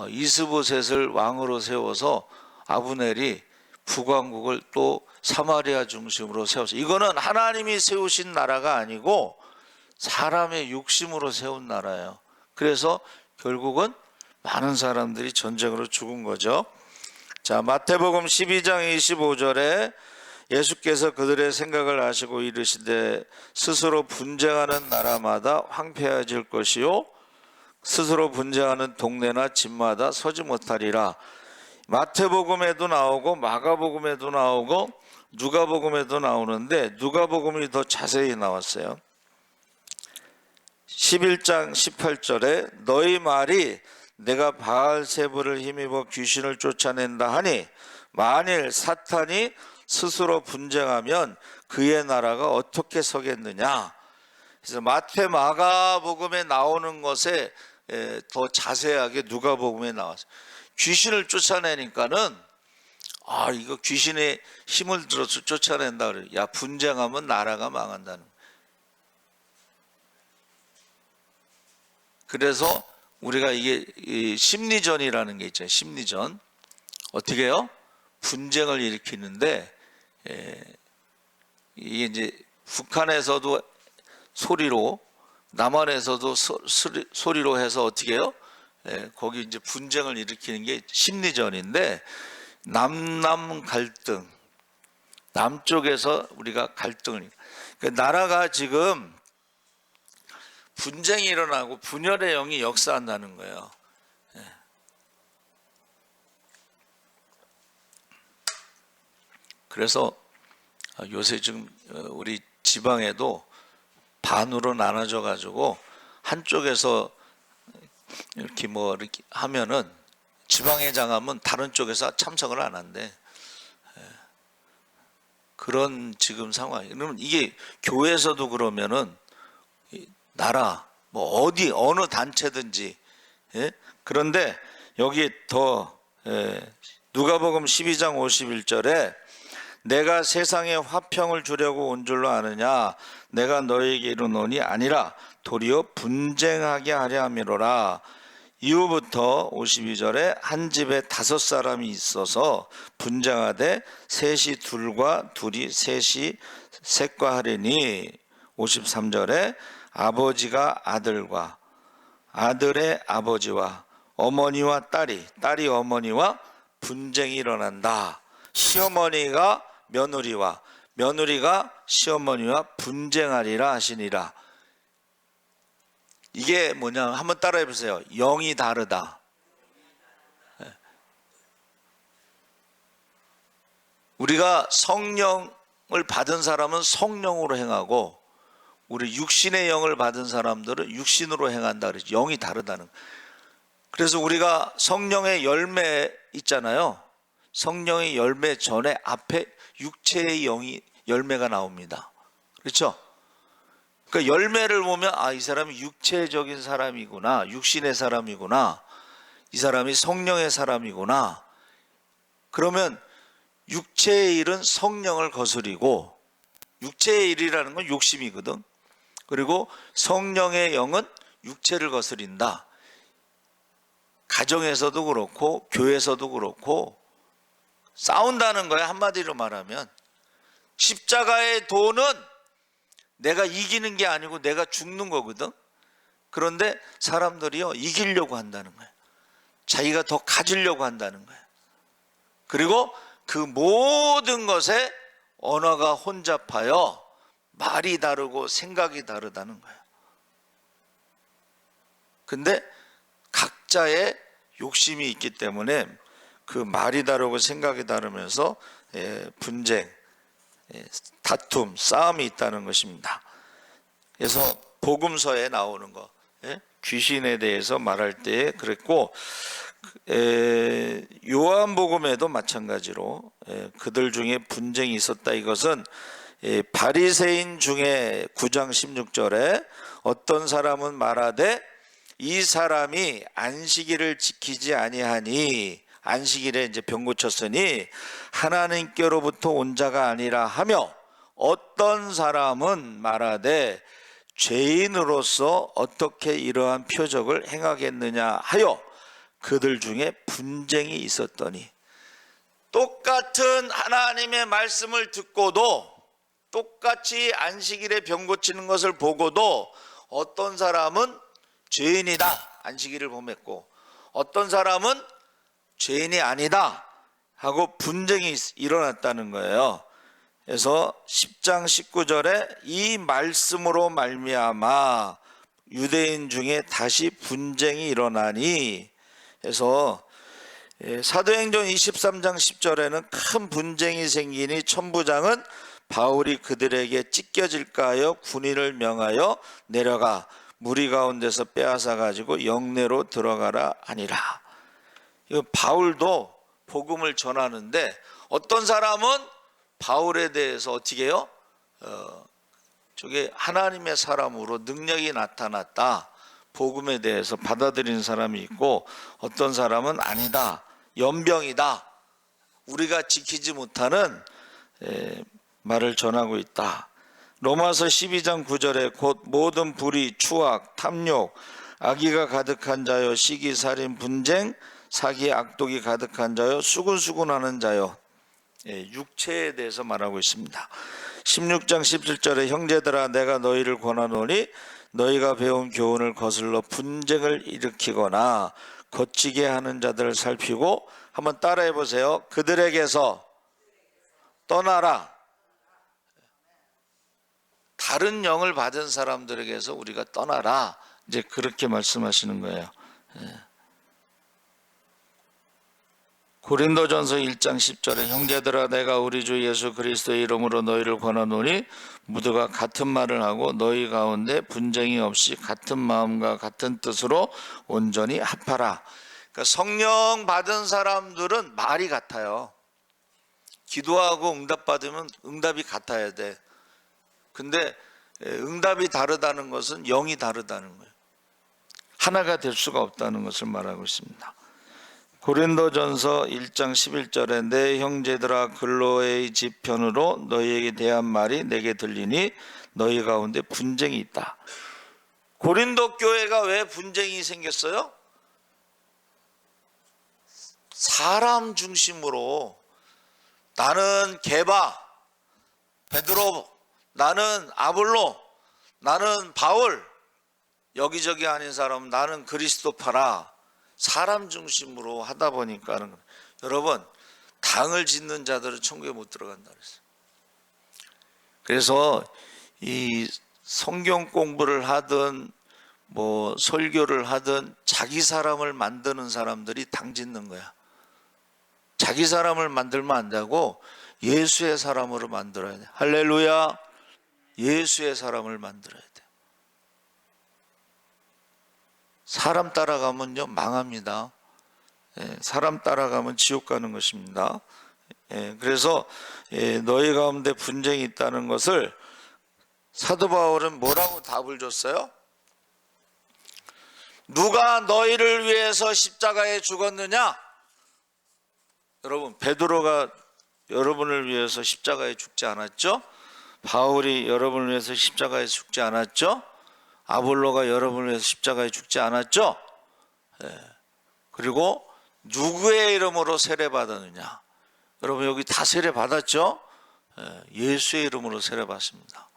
이스보셋을 왕으로 세워서 아브넬이 북왕국을 또 사마리아 중심으로 세워서, 이거는 하나님이 세우신 나라가 아니고 사람의 욕심으로 세운 나라예요. 그래서 결국은 많은 사람들이 전쟁으로 죽은 거죠. 자, 마태복음 12장 25절에 예수께서 그들의 생각을 아시고 이르시되 스스로 분쟁하는 나라마다 황폐해질 것이요 스스로 분쟁하는 동네나 집마다 서지 못하리라. 마태복음에도 나오고 마가복음에도 나오고 누가복음에도 나오는데 누가복음이 더 자세히 나왔어요. 11장 18절에 너희 말이 내가 바알세불을 힘입어 귀신을 쫓아낸다 하니 만일 사탄이 스스로 분쟁하면 그의 나라가 어떻게 서겠느냐. 그래서 마태 마가복음에 나오는 것에 더 자세하게 누가복음에 나왔어요. 귀신을 쫓아내니까는 이거 귀신의 힘을 들어서 쫓아낸다 그래요. 야, 분쟁하면 나라가 망한다는. 그래서 우리가 이게 심리전이라는 게 있잖아요. 심리전. 어떻게 해요? 분쟁을 일으키는데 이게 이제 북한에서도 소리로, 남한에서도 소리로 해서 어떻게 해요? 거기 이제 분쟁을 일으키는 게 심리전인데, 남남 갈등, 남쪽에서 우리가 갈등을, 그러니까 나라가 지금 분쟁이 일어나고 분열의 영이 역사한다는 거예요. 그래서 요새 지금 우리 지방에도 반으로 나눠져 가지고 한쪽에서 이렇게 이렇게 하면은 지방회장 하면 다른 쪽에서 참석을 안 한대. 그런 지금 상황이에요. 그러면 이게 교회에서도 그러면은 나라 어느 단체든지, 그런데 여기 더 누가복음 12장 51절에 내가 세상에 화평을 주려고 온 줄로 아느냐 내가 너희에게 이르노니 아니라 도리어 분쟁하게 하려 함이로라. 이후부터 52절에 한 집에 5사람이 있어서 분쟁하되 셋이 둘과 둘이 셋이 셋과 하리니 53절에 아버지가 아들과 아들의 아버지와 어머니와 딸이 어머니와 분쟁이 일어난다. 시어머니가 며느리와 며느리가 시어머니와 분쟁하리라 하시니라. 이게 뭐냐, 한번 따라해 보세요. 영이 다르다. 우리가 성령을 받은 사람은 성령으로 행하고 우리 육신의 영을 받은 사람들은 육신으로 행한다 그랬죠. 영이 다르다는. 그래서 우리가 성령의 열매 있잖아요. 성령의 열매 전에 앞에 육체의 영이 열매가 나옵니다. 그렇죠? 그러니까 열매를 보면 이 사람이 육체적인 사람이구나, 육신의 사람이구나, 이 사람이 성령의 사람이구나. 그러면 육체의 일은 성령을 거스리고, 육체의 일이라는 건 욕심이거든. 그리고 성령의 영은 육체를 거스린다. 가정에서도 그렇고 교회에서도 그렇고 싸운다는 거야. 한마디로 말하면 십자가의 도는 내가 이기는 게 아니고 내가 죽는 거거든. 그런데 사람들이요, 이기려고 한다는 거야. 자기가 더 가지려고 한다는 거야. 그리고 그 모든 것에 언어가 혼잡하여 말이 다르고 생각이 다르다는 거야. 근데 각자의 욕심이 있기 때문에 그 말이 다르고 생각이 다르면서 분쟁, 다툼, 싸움이 있다는 것입니다. 그래서 복음서에 나오는 거, 귀신에 대해서 말할 때 그랬고, 요한복음에도 마찬가지로 그들 중에 분쟁이 있었다. 이것은 바리새인 중에 9장 16절에 어떤 사람은 말하되 이 사람이 안식일을 지키지 아니하니 안식일에 이제 병 고쳤으니 하나님께로부터 온 자가 아니라 하며, 어떤 사람은 말하되 죄인으로서 어떻게 이러한 표적을 행하겠느냐 하여 그들 중에 분쟁이 있었더니. 똑같은 하나님의 말씀을 듣고도, 똑같이 안식일에 병 고치는 것을 보고도 어떤 사람은 죄인이다, 안식일을 범했고, 어떤 사람은 죄인이 아니다 하고 분쟁이 일어났다는 거예요. 그래서 10장 19절에 이 말씀으로 말미암아 유대인 중에 다시 분쟁이 일어나니, 해서 사도행전 23장 10절에는 큰 분쟁이 생기니 천부장은 바울이 그들에게 찢겨질까 하여 군인을 명하여 내려가 무리 가운데서 빼앗아 가지고 영내로 들어가라 하니라. 이거 바울도 복음을 전하는데 어떤 사람은 바울에 대해서 어떻게 해요? 저게 하나님의 사람으로 능력이 나타났다, 복음에 대해서 받아들이는 사람이 있고, 어떤 사람은 아니다, 연병이다, 우리가 지키지 못하는 말을 전하고 있다. 로마서 12장 9절에 곧 모든 불의, 추악, 탐욕, 악의가 가득한 자요, 시기, 살인, 분쟁, 사기, 악독이 가득한 자요, 수군수군하는 자요, 육체에 대해서 말하고 있습니다. 16장 17절에 형제들아 내가 너희를 권하노니 너희가 배운 교훈을 거슬러 분쟁을 일으키거나 거치게 하는 자들을 살피고, 한번 따라해 보세요. 그들에게서 떠나라. 다른 영을 받은 사람들에게서 우리가 떠나라, 이제 그렇게 말씀하시는 거예요. 고린도전서 1장 10절에 형제들아 내가 우리 주 예수 그리스도의 이름으로 너희를 권하노니 모두가 같은 말을 하고 너희 가운데 분쟁이 없이 같은 마음과 같은 뜻으로 온전히 합하라. 그러니까 성령 받은 사람들은 말이 같아요. 기도하고 응답받으면 응답이 같아야 돼. 근데 응답이 다르다는 것은 영이 다르다는 거예요. 하나가 될 수가 없다는 것을 말하고 있습니다. 고린도전서 1장 11절에 내 형제들아 글로의 집 편으로 너희에게 대한 말이 내게 들리니 너희 가운데 분쟁이 있다. 고린도 교회가 왜 분쟁이 생겼어요? 사람 중심으로, 나는 게바, 베드로, 나는 아볼로, 나는 바울, 여기저기 아닌 사람 나는 그리스도파라, 사람 중심으로 하다 보니까, 여러분, 당을 짓는 자들은 천국에 못 들어간다 그랬어요. 그래서 이 성경 공부를 하든 뭐 설교를 하든 자기 사람을 만드는 사람들이 당 짓는 거야. 자기 사람을 만들면 안 되고 예수의 사람으로 만들어야 돼. 할렐루야. 예수의 사람을 만들어야 돼. 사람 따라가면요 망합니다. 사람 따라가면 지옥 가는 것입니다. 그래서 너희 가운데 분쟁이 있다는 것을 사도 바울은 뭐라고 답을 줬어요? 누가 너희를 위해서 십자가에 죽었느냐? 여러분, 베드로가 여러분을 위해서 십자가에 죽지 않았죠? 바울이 여러분을 위해서 십자가에 죽지 않았죠? 아볼로가 여러분을 위해서 십자가에 죽지 않았죠? 그리고 누구의 이름으로 세례받았느냐? 여러분 여기 다 세례받았죠? 예수의 이름으로 세례받습니다.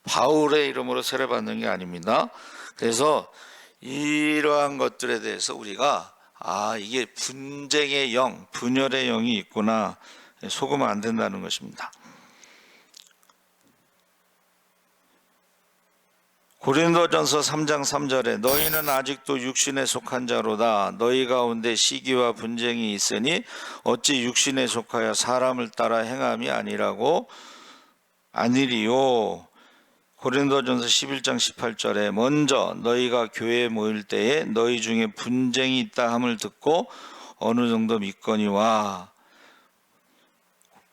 바울의 이름으로 세례받는 게 아닙니다. 그래서 이러한 것들에 대해서 우리가 이게 분쟁의 영, 분열의 영이 있구나, 속으면 안 된다는 것입니다. 고린도전서 3장 3절에 너희는 아직도 육신에 속한 자로다. 너희 가운데 시기와 분쟁이 있으니 어찌 육신에 속하여 사람을 따라 행함이 아니리요. 고린도전서 11장 18절에 먼저 너희가 교회에 모일 때에 너희 중에 분쟁이 있다 함을 듣고 어느 정도 믿거니와.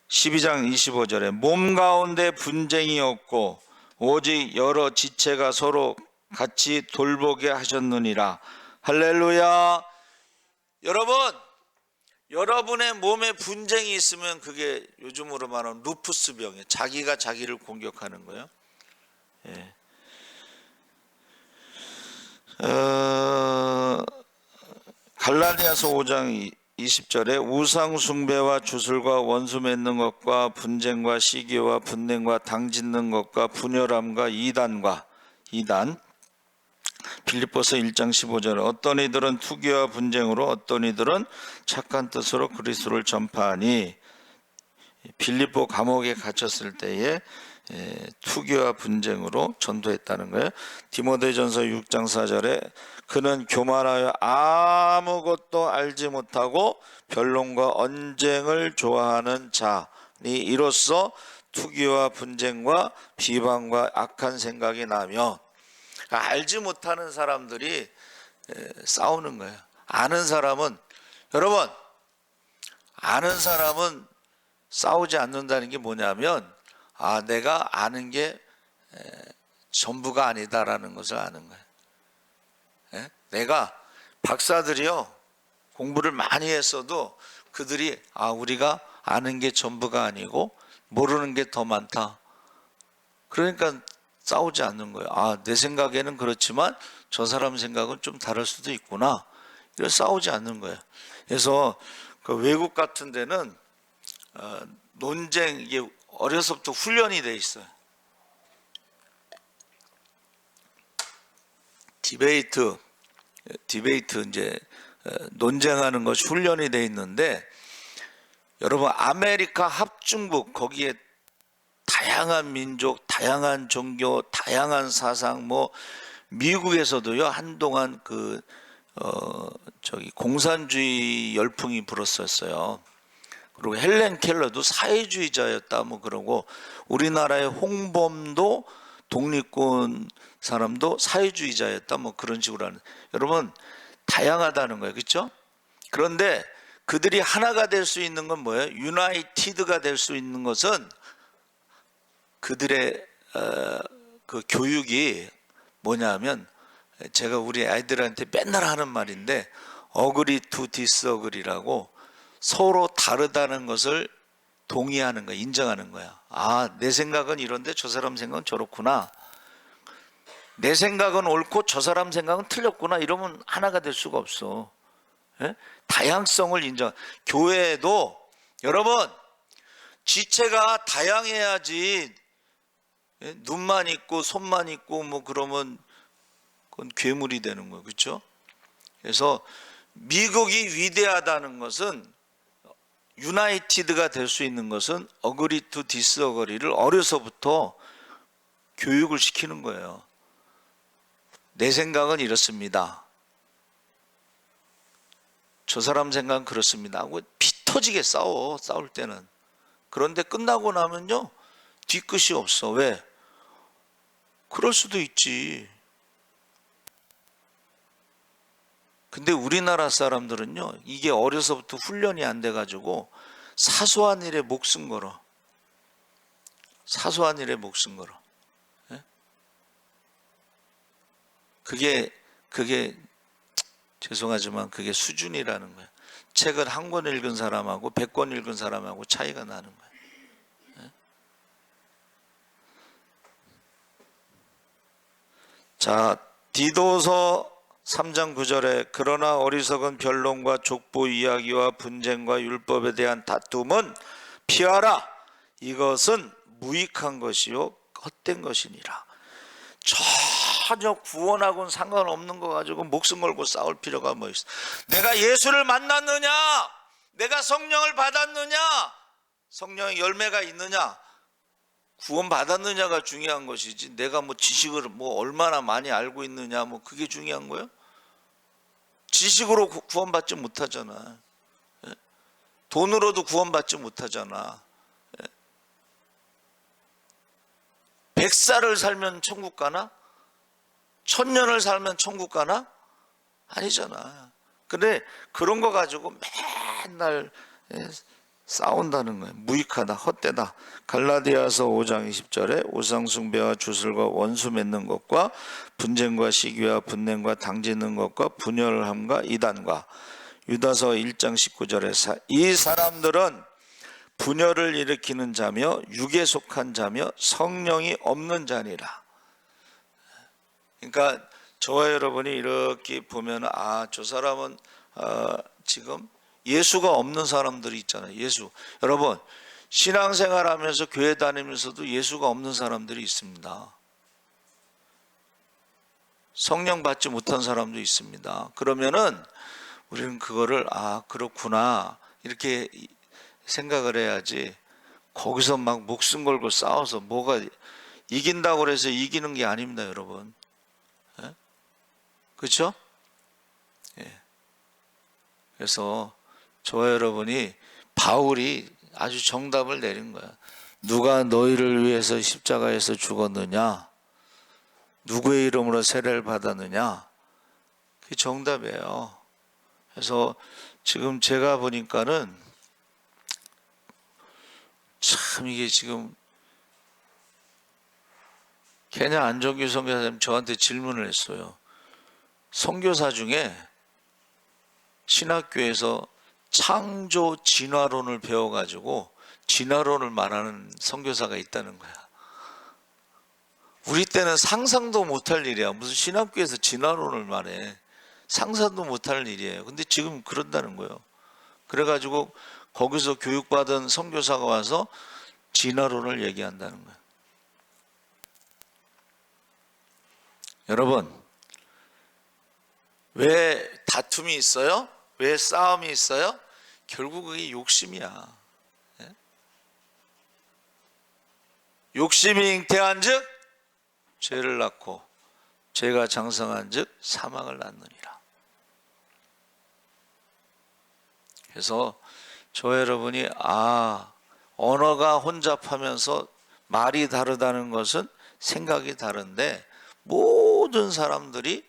12장 25절에 몸 가운데 분쟁이 없고 오직 여러 지체가 서로 같이 돌보게 하셨느니라. 할렐루야. 여러분, 여러분의 몸에 분쟁이 있으면 그게 요즘으로 말하면 루푸스 병이에요. 자기가 자기를 공격하는 거예요. 예. 갈라디아서 5장 20절에 우상 숭배와 주술과 원수 맺는 것과 분쟁과 시기와 분냉과 당짓는 것과 분열함과 이단 빌립보서 1장 15절 어떤 이들은 투기와 분쟁으로 어떤 이들은 착한 뜻으로 그리스도를 전파하니 빌립보 감옥에 갇혔을 때에 투기와 분쟁으로 전도했다는 거예요. 디모데전서 6장 4절에 그는 교만하여 아무것도 알지 못하고 변론과 언쟁을 좋아하는 자니 이로써 투기와 분쟁과 비방과 악한 생각이 나며 알지 못하는 사람들이 싸우는 거예요. 아는 사람은 여러분 아는 사람은 싸우지 않는다는 게 뭐냐면 내가 아는 게 전부가 아니다라는 것을 아는 거예요. 내가 박사들이요 공부를 많이 했어도 그들이 우리가 아는 게 전부가 아니고 모르는 게 더 많다. 그러니까 싸우지 않는 거예요. 내 생각에는 그렇지만 저 사람 생각은 좀 다를 수도 있구나. 이래 싸우지 않는 거예요. 그래서 그 외국 같은 데는 논쟁 이게 어려서부터 훈련이 돼 있어요. 디베이트 이제 논쟁하는 것이 훈련이 돼 있는데 여러분 아메리카 합중국 거기에 다양한 민족, 다양한 종교, 다양한 사상 미국에서도요 한동안 공산주의 열풍이 불었었어요. 그리고 헬렌 켈러도 사회주의자였다 그러고 우리나라의 홍범도 독립군 사람도 사회주의자였다 그런 식으로 하는 여러분 다양하다는 거예요. 그렇죠? 그런데 그들이 하나가 될 수 있는 건 뭐예요? 유나이티드가 될 수 있는 것은 그들의 그 교육이 뭐냐면 제가 우리 아이들한테 맨날 하는 말인데 어그리 투 디스어그리라고 서로 다르다는 것을 동의하는 거야, 인정하는 거야. 내 생각은 이런데 저 사람 생각은 저렇구나. 내 생각은 옳고 저 사람 생각은 틀렸구나. 이러면 하나가 될 수가 없어. 다양성을 인정. 교회에도 여러분 지체가 다양해야지. 눈만 있고 손만 있고 그러면 그건 괴물이 되는 거예요. 그렇죠? 그래서 미국이 위대하다는 것은 유나이티드가 될 수 있는 것은 어그리 투 디스어그리를 어려서부터 교육을 시키는 거예요. 내 생각은 이렇습니다. 저 사람 생각은 그렇습니다 하고 피 터지게 싸울 때는. 그런데 끝나고 나면요 뒤끝이 없어. 왜? 그럴 수도 있지. 근데 우리나라 사람들은요 이게 어려서부터 훈련이 안 돼가지고 사소한 일에 목숨 걸어. 사소한 일에 목숨 걸어. 그게 죄송하지만 그게 수준이라는 거예요. 책을 한 권 읽은 사람하고 100권 읽은 사람하고 차이가 나는 거예요. 자, 디도서 3장 9절에 그러나 어리석은 변론과 족보 이야기와 분쟁과 율법에 대한 다툼은 피하라. 이것은 무익한 것이요 헛된 것이니라. 전혀 구원하고는 상관없는 거 가지고 목숨 걸고 싸울 필요가 뭐 있어. 내가 예수를 만났느냐, 내가 성령을 받았느냐, 성령의 열매가 있느냐, 구원 받았느냐가 중요한 것이지 내가 지식을 얼마나 많이 알고 있느냐 그게 중요한 거예요? 지식으로 구원받지 못하잖아. 돈으로도 구원받지 못하잖아. 100살을 살면 천국 가나? 1000년을 살면 천국 가나? 아니잖아. 근데 그런 거 가지고 맨날 싸운다는 거예요. 무익하다, 헛되다. 갈라디아서 5장 20절에 우상숭배와 주술과 원수 맺는 것과 분쟁과 시기와 분냉과 당짓는 것과 분열함과 이단과 유다서 1장 19절에 이 사람들은 분열을 일으키는 자며 육에 속한 자며 성령이 없는 자니라. 그러니까 저와 여러분이 이렇게 보면 저 사람은 지금 예수가 없는 사람들이 있잖아요. 여러분 신앙생활하면서 교회 다니면서도 예수가 없는 사람들이 있습니다. 성령 받지 못한 사람도 있습니다. 그러면은 우리는 그거를 그렇구나 이렇게 생각을 해야지, 거기서 막 목숨 걸고 싸워서 뭐가 이긴다고 해서 이기는 게 아닙니다, 여러분. 그렇죠? 예. 그래서 저와 여러분이 바울이 아주 정답을 내린 거야. 누가 너희를 위해서 십자가에서 죽었느냐? 누구의 이름으로 세례를 받았느냐? 그게 정답이에요. 그래서 지금 제가 보니까는 참 이게 지금 케냐 안정규 선교사님 저한테 질문을 했어요. 선교사 중에 신학교에서 창조 진화론을 배워가지고 진화론을 말하는 선교사가 있다는 거야. 우리 때는 상상도 못할 일이야. 무슨 신학교에서 진화론을 말해. 상상도 못할 일이에요. 근데 지금 그런다는 거예요. 그래가지고 거기서 교육받은 선교사가 와서 진화론을 얘기한다는 거예요. 여러분, 왜 다툼이 있어요? 왜 싸움이 있어요? 결국 그게 욕심이야. 욕심이 잉태한 즉 죄를 낳고 죄가 장성한 즉 사망을 낳느니라. 그래서 저 여러분이 언어가 혼잡하면서 말이 다르다는 것은 생각이 다른데 모든 사람들이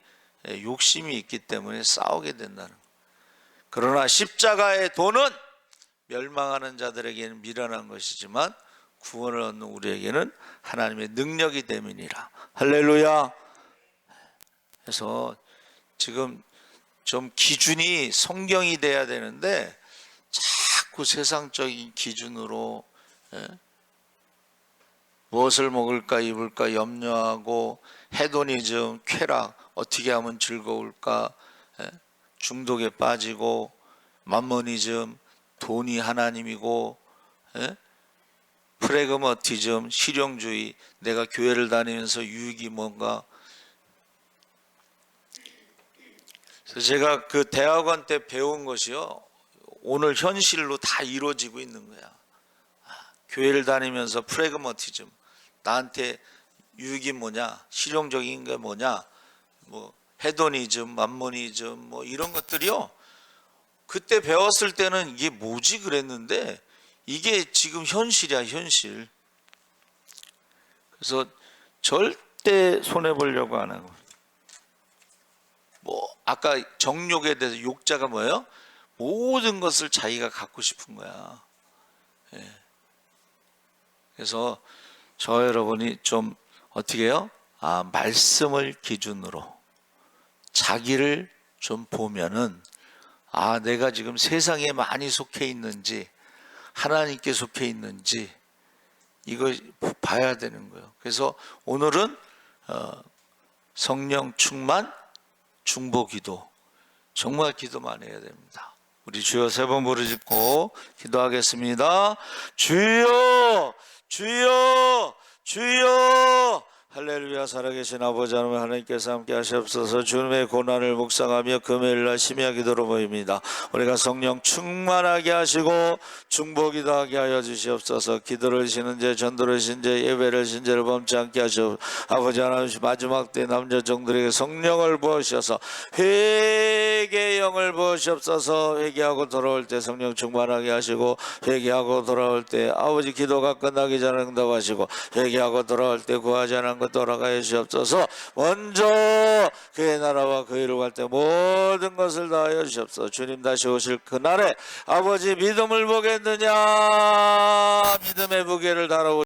욕심이 있기 때문에 싸우게 된다는 거예요. 그러나 십자가의 도는 멸망하는 자들에게는 미련한 것이지만 구원을 얻는 우리에게는 하나님의 능력이 됨이니라. 할렐루야. 그래서 지금 좀 기준이 성경이 돼야 되는데 자꾸 세상적인 기준으로 무엇을 먹을까 입을까 염려하고 헤도니즘, 쾌락, 어떻게 하면 즐거울까, 중독에 빠지고 맘모니즘, 돈이 하나님이고, 프레그머티즘, 실용주의, 내가 교회를 다니면서 유익이 뭔가. 그래서 제가 그 대학원 때 배운 것이요, 오늘 현실로 다 이루어지고 있는 거야. 교회를 다니면서 프레그머티즘, 나한테 유익이 뭐냐, 실용적인 게 뭐냐, 뭐 헤도니즘, 맘모니즘, 뭐 이런 것들이요, 그때 배웠을 때는 이게 뭐지 그랬는데 이게 지금 현실이야, 현실. 그래서 절대 손해보려고 안 하고, 뭐 아까 정욕에 대해서 욕자가 뭐예요? 모든 것을 자기가 갖고 싶은 거야. 그래서 저 여러분이 좀 어떻게 해요? 말씀을 기준으로 자기를 좀 보면은 내가 지금 세상에 많이 속해 있는지 하나님께 속해 있는지 이거 봐야 되는 거예요. 그래서 오늘은 성령 충만 중보 기도, 정말 기도만 해야 됩니다. 우리 주여 세 번 부르짖고 기도하겠습니다. 주여, 주여, 주여. 할렐루야. 살아계신 아버지 하나님, 하나님께서 함께 하시옵소서. 주님의 고난을 묵상하며 금요일날 심야 기도로 모입니다. 우리가 성령 충만하게 하시고 중보기도하게 하여 주시옵소서. 기도를 쉬는제, 전도를 신제, 예배를 신제를 범치 않게 하시옵소서. 아버지 하나님, 마지막 때 남자 종들에게 성령을 부으셔서 회개의 영을 부으시옵소서. 회개하고 돌아올 때 성령 충만하게 하시고, 회개하고 돌아올 때 아버지 기도가 끝나기 전에 응답하시고, 회개하고 돌아올 때 구하지 않은 것 돌아가여 주시옵소서. 먼저 그의 나라와 그 일을 갈 때 모든 것을 다하여 주시옵소서. 주님 다시 오실 그날에 아버지 믿음을 보겠느냐, 믿음의 무게를 다뤄